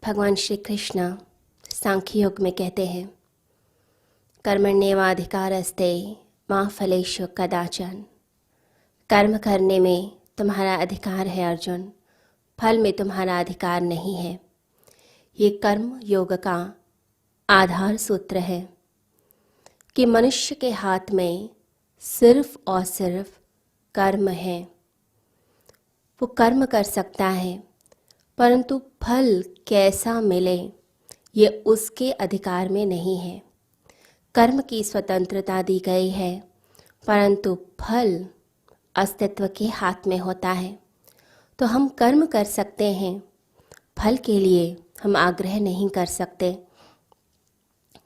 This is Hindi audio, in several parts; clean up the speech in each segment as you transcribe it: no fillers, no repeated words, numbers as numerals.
भगवान श्री कृष्ण सांख्य योग में कहते हैं, कर्मण्येवाधिकारस्ते मा फलेषु कदाचन। कर्म करने में तुम्हारा अधिकार है अर्जुन, फल में तुम्हारा अधिकार नहीं है। ये कर्म योग का आधार सूत्र है कि मनुष्य के हाथ में सिर्फ और सिर्फ कर्म है। वो कर्म कर सकता है, परंतु फल कैसा मिले ये उसके अधिकार में नहीं है। कर्म की स्वतंत्रता दी गई है, परंतु फल अस्तित्व के हाथ में होता है। तो हम कर्म कर सकते हैं, फल के लिए हम आग्रह नहीं कर सकते।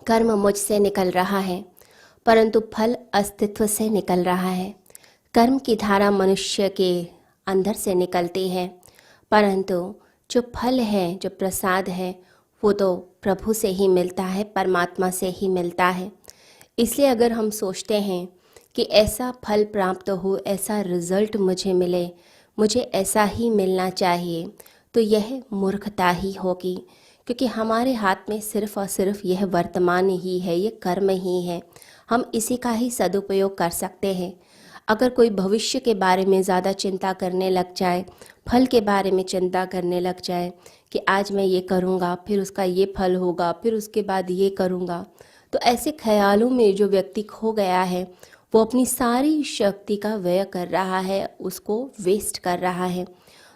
कर्म मुझसे निकल रहा है, परंतु फल अस्तित्व से निकल रहा है। कर्म की धारा मनुष्य के अंदर से निकलती है, परंतु जो फल है, जो प्रसाद है, वो तो प्रभु से ही मिलता है, परमात्मा से ही मिलता है। इसलिए अगर हम सोचते हैं कि ऐसा फल प्राप्त हो, ऐसा रिजल्ट मुझे मिले, मुझे ऐसा ही मिलना चाहिए, तो यह मूर्खता ही होगी, क्योंकि हमारे हाथ में सिर्फ और सिर्फ यह वर्तमान ही है, ये कर्म ही है। हम इसी का ही सदुपयोग कर सकते हैं। अगर कोई भविष्य के बारे में ज़्यादा चिंता करने लग जाए, फल के बारे में चिंता करने लग जाए कि आज मैं ये करूँगा, फिर उसका ये फल होगा, फिर उसके बाद ये करूँगा, तो ऐसे ख्यालों में जो व्यक्ति खो गया है, वो अपनी सारी शक्ति का व्यय कर रहा है, उसको वेस्ट कर रहा है।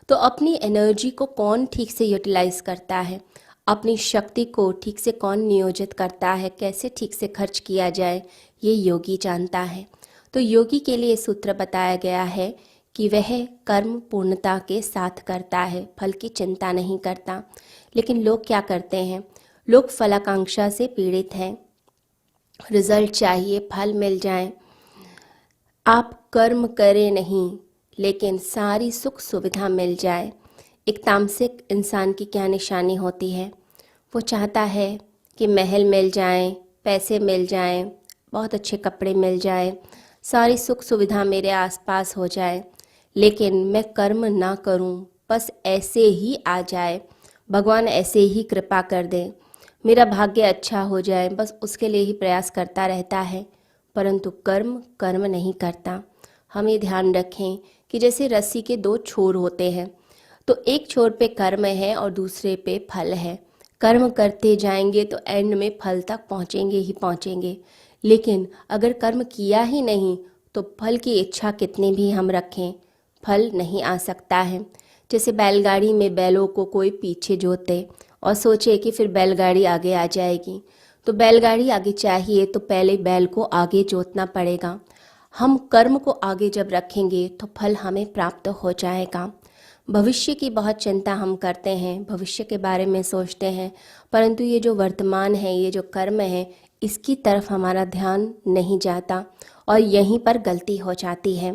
तो अपनी एनर्जी को कौन ठीक से यूटिलाइज़ करता है, अपनी शक्ति को ठीक से कौन नियोजित करता है, कैसे ठीक से खर्च किया जाए, ये योगी जानता है। तो योगी के लिए सूत्र बताया गया है कि वह कर्म पूर्णता के साथ करता है, फल की चिंता नहीं करता। लेकिन लोग क्या करते हैं, लोग फलाकांक्षा से पीड़ित हैं, रिजल्ट चाहिए, फल मिल जाए। आप कर्म करें नहीं, लेकिन सारी सुख सुविधा मिल जाए। एक तामसिक इंसान की क्या निशानी होती है, वो चाहता है कि महल मिल जाएं, पैसे मिल जाएं, बहुत अच्छे कपड़े मिल जाएं, सारी सुख सुविधा मेरे आसपास हो जाए, लेकिन मैं कर्म ना करूं, बस ऐसे ही आ जाए, भगवान ऐसे ही कृपा कर दे, मेरा भाग्य अच्छा हो जाए, बस उसके लिए ही प्रयास करता रहता है, परंतु कर्म कर्म नहीं करता। हम ये ध्यान रखें कि जैसे रस्सी के दो छोर होते हैं, तो एक छोर पे कर्म है और दूसरे पे फल है। कर्म करते जाएंगे तो एंड में फल तक पहुँचेंगे ही पहुँचेंगे, लेकिन अगर कर्म किया ही नहीं तो फल की इच्छा कितनी भी हम रखें, फल नहीं आ सकता है। जैसे बैलगाड़ी में बैलों को कोई पीछे जोते और सोचे कि फिर बैलगाड़ी आगे आ जाएगी, तो बैलगाड़ी आगे चाहिए तो पहले बैल को आगे जोतना पड़ेगा। हम कर्म को आगे जब रखेंगे तो फल हमें प्राप्त हो जाएगा। भविष्य की बहुत चिंता हम करते हैं, भविष्य के बारे में सोचते हैं, परंतु ये जो वर्तमान है, ये जो कर्म है, इसकी तरफ हमारा ध्यान नहीं जाता और यहीं पर गलती हो जाती है।